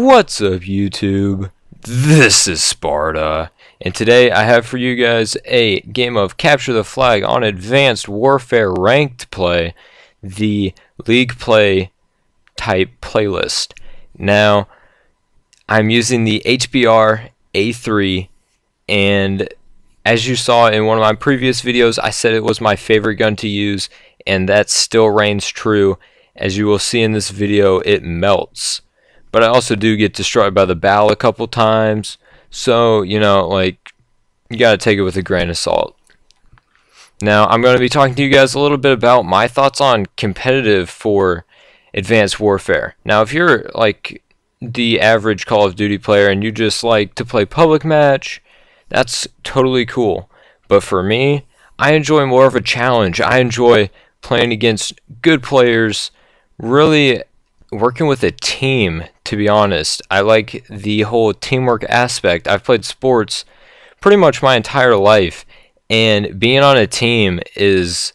What's up, YouTube? This is Sparta, and today I have for you guys a game of Capture the Flag on Advanced Warfare Ranked Play, the League Play type playlist. Now, I'm using the HBR A3, and as you saw in one of my previous videos, I said it was my favorite gun to use, and that still reigns true. As you will see in this video, it melts. But I also do get destroyed by the bow a couple times, so, you know, like, you gotta take it with a grain of salt. Now, I'm going to be talking to you guys a little bit about my thoughts on competitive for Advanced Warfare. Now, if you're, like, the average Call of Duty player and you just like to play public match, that's totally cool. But for me, I enjoy more of a challenge. I enjoy playing against good players, really working with a team, to be honest. I like the whole teamwork aspect. I've played sports pretty much my entire life, and being on a team is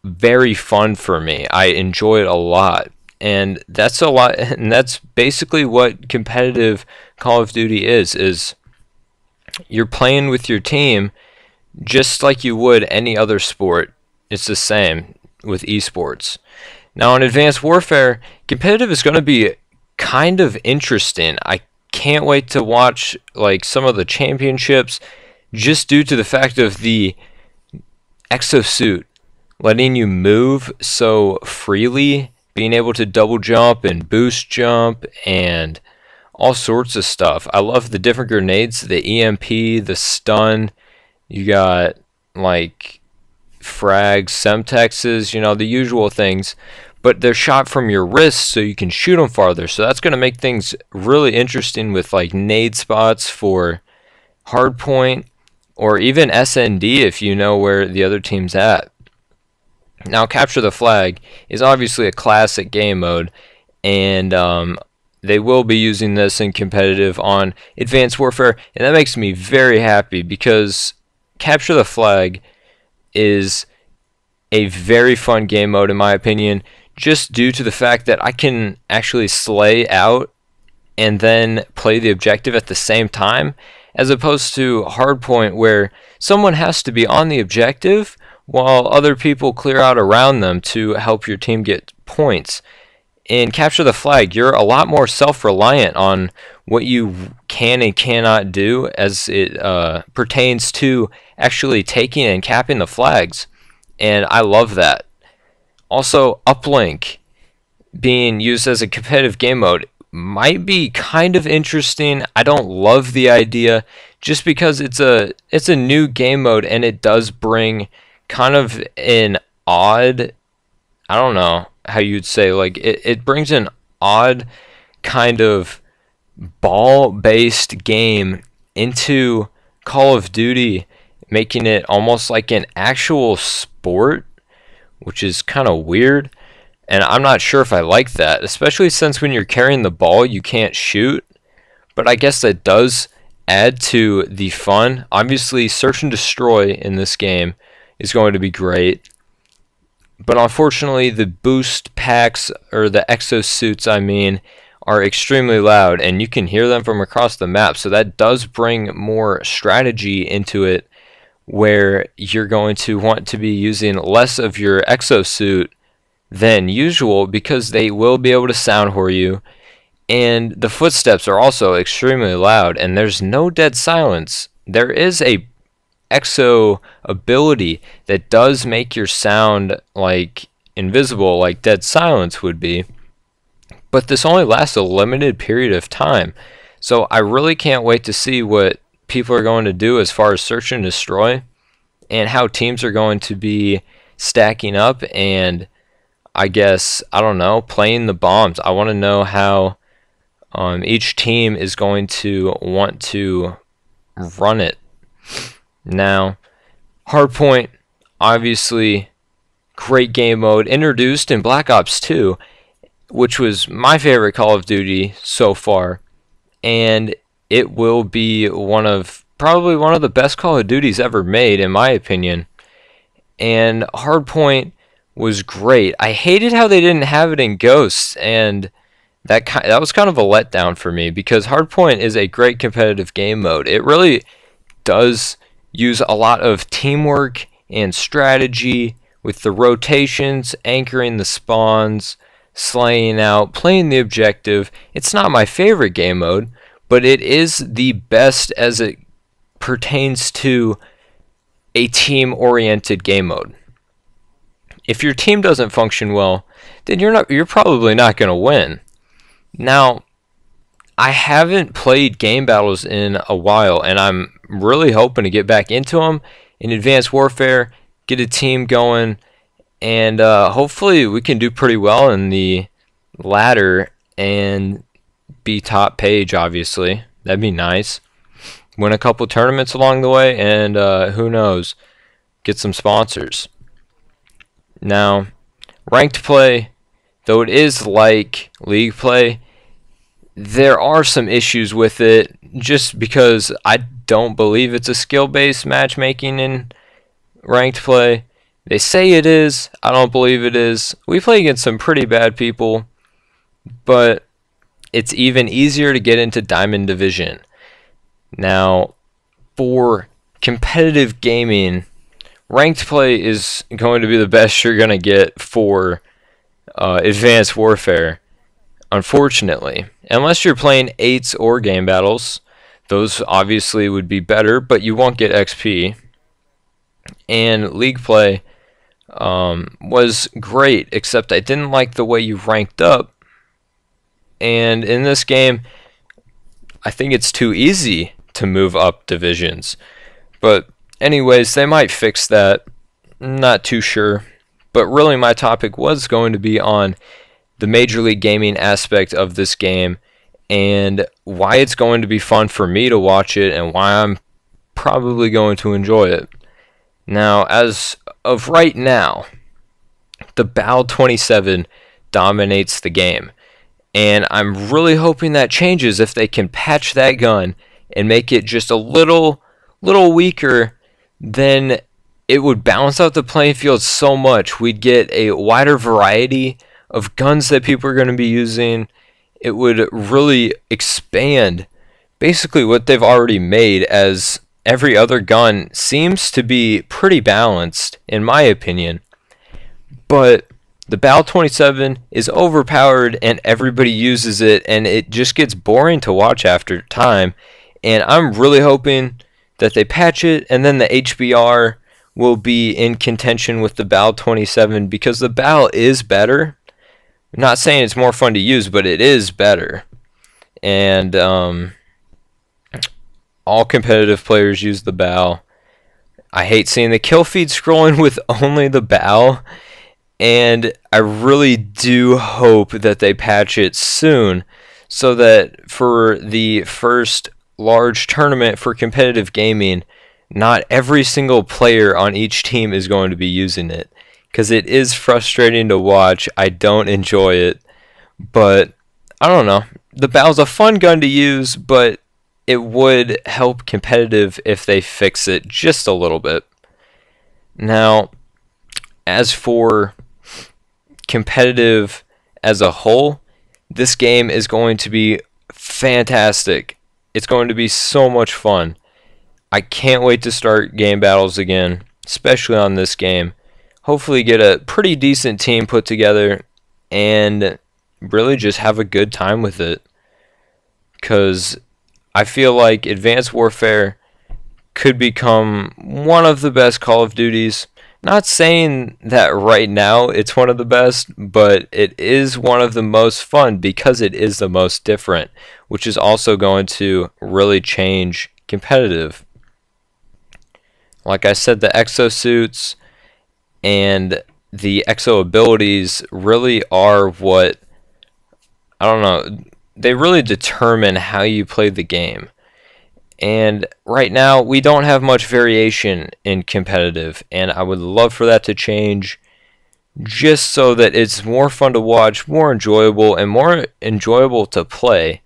very fun for me. I enjoy it a lot, and that's a lot, and that's basically what competitive Call of Duty is you're playing with your team just like you would any other sport. It's the same with esports. Now, in Advanced Warfare, competitive is going to be kind of interesting. I can't wait to watch like some of the championships, just due to the fact of the exosuit letting you move so freely, being able to double jump and boost jump and all sorts of stuff. I love the different grenades, the EMP, the stun. You got like frags, semtexes, you know, the usual things, but they're shot from your wrist so you can shoot them farther. So that's going to make things really interesting with like nade spots for hardpoint, or even SND if you know where the other team's at. Now, Capture the Flag is obviously a classic game mode, and they will be using this in competitive on Advanced Warfare, and that makes me very happy because Capture the Flag is a very fun game mode in my opinion, just due to the fact that I can actually slay out and then play the objective at the same time, as opposed to Hardpoint where someone has to be on the objective while other people clear out around them to help your team get points. In Capture the Flag, you're a lot more self-reliant on what you can and cannot do as it pertains to actually taking and capping the flags, and I love that. Also, Uplink being used as a competitive game mode might be kind of interesting. I don't love the idea just because it's a new game mode, and it does bring kind of an odd, I don't know how you'd say, like it brings an odd kind of ball-based game into Call of Duty, making it almost like an actual sport, which is kind of weird, and I'm not sure if I like that, especially since when you're carrying the ball you can't shoot. But I guess that does add to the fun. Obviously, search and destroy in this game is going to be great, but unfortunately the boost packs, or the exosuits I mean, are extremely loud, and you can hear them from across the map, so that does bring more strategy into it, where you're going to want to be using less of your exosuit than usual because they will be able to sound whore you, and the footsteps are also extremely loud, and there's no dead silence. There is a exo ability that does make your sound like invisible, like dead silence would be, but this only lasts a limited period of time. So I really can't wait to see what people are going to do as far as search and destroy, and how teams are going to be stacking up, and I guess, I don't know, playing the bombs. I want to know how each team is going to want to run it. Now, Hardpoint, obviously great game mode, introduced in Black Ops 2, which was my favorite Call of Duty so far, and it will be probably one of the best Call of Duties ever made in my opinion. And Hardpoint was great. I hated how they didn't have it in Ghosts, and that was kind of a letdown for me, because Hardpoint is a great competitive game mode. It really does use a lot of teamwork and strategy with the rotations, anchoring the spawns, slaying out, playing the objective. It's not my favorite game mode, but it is the best as it pertains to a team-oriented game mode. If your team doesn't function well, then you're probably not going to win. Now, I haven't played game battles in a while, and I'm really hoping to get back into them in Advanced Warfare, get a team going, and hopefully we can do pretty well in the ladder and be top page, obviously. That'd be nice. Win a couple tournaments along the way, and who knows, get some sponsors. Now, ranked play, though it is like league play, there are some issues with it, just because I don't believe it's a skill-based matchmaking in ranked play. They say it is. I don't believe it is. We play against some pretty bad people, but it's even easier to get into Diamond Division. Now, for competitive gaming, ranked play is going to be the best you're going to get for Advanced Warfare, unfortunately. Unless you're playing 8s or game battles, those obviously would be better, but you won't get XP. And league play was great, except I didn't like the way you ranked up. And in this game, I think it's too easy to move up divisions. But anyways, they might fix that. Not too sure. But really my topic was going to be on the Major League Gaming aspect of this game, and why it's going to be fun for me to watch it, and why I'm probably going to enjoy it. Now, as of right now, the BAL 27 dominates the game, and I'm really hoping that changes if they can patch that gun and make it just a little weaker. Then it would balance out the playing field so much. We'd get a wider variety of guns that people are going to be using. It would really expand basically what they've already made, as every other gun seems to be pretty balanced in my opinion. But the BAL 27 is overpowered and everybody uses it, and it just gets boring to watch after time. And I'm really hoping that they patch it, and then the HBR will be in contention with the BAL 27, because the BAL is better. I'm not saying it's more fun to use, but it is better. And all competitive players use the BAL. I hate seeing the kill feed scrolling with only the BAL, and I really do hope that they patch it soon, so that for the first large tournament for competitive gaming, not every single player on each team is going to be using it, because it is frustrating to watch. I don't enjoy it, but I don't know. The BAL's a fun gun to use, but it would help competitive if they fix it just a little bit. Now, as for competitive as a whole, this game is going to be fantastic. It's going to be so much fun. I can't wait to start game battles again, especially on this game. Hopefully get a pretty decent team put together and really just have a good time with it, because I feel like Advanced Warfare could become one of the best Call of Duties. Not saying that right now it's one of the best, but it is one of the most fun because it is the most different, which is also going to really change competitive. Like I said, the exosuits and the exo abilities really are what, I don't know, they really determine how you play the game. And right now we don't have much variation in competitive, and I would love for that to change, just so that it's more fun to watch, more enjoyable, and more enjoyable to play.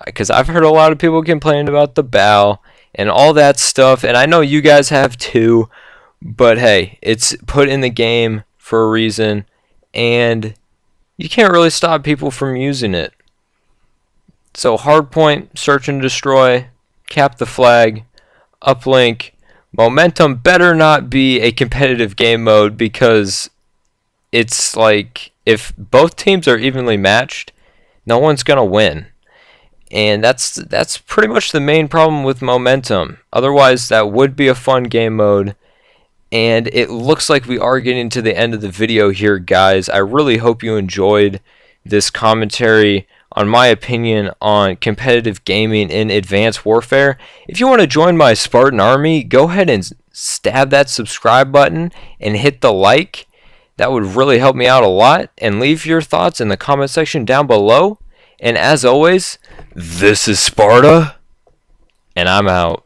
Because I've heard a lot of people complain about the BAL and all that stuff, and I know you guys have too, but hey, it's put in the game for a reason, and you can't really stop people from using it. So hardpoint, search and destroy, cap the flag, uplink. Momentum better not be a competitive game mode, because it's like if both teams are evenly matched, no one's gonna win. And that's pretty much the main problem with momentum. Otherwise, that would be a fun game mode. And it looks like we are getting to the end of the video here, guys. I really hope you enjoyed this commentary on my opinion on competitive gaming in Advanced Warfare. If you want to join my Spartan army, go ahead and stab that subscribe button and hit the like. That would really help me out a lot. And leave your thoughts in the comment section down below. And as always, this is Sparta, and I'm out.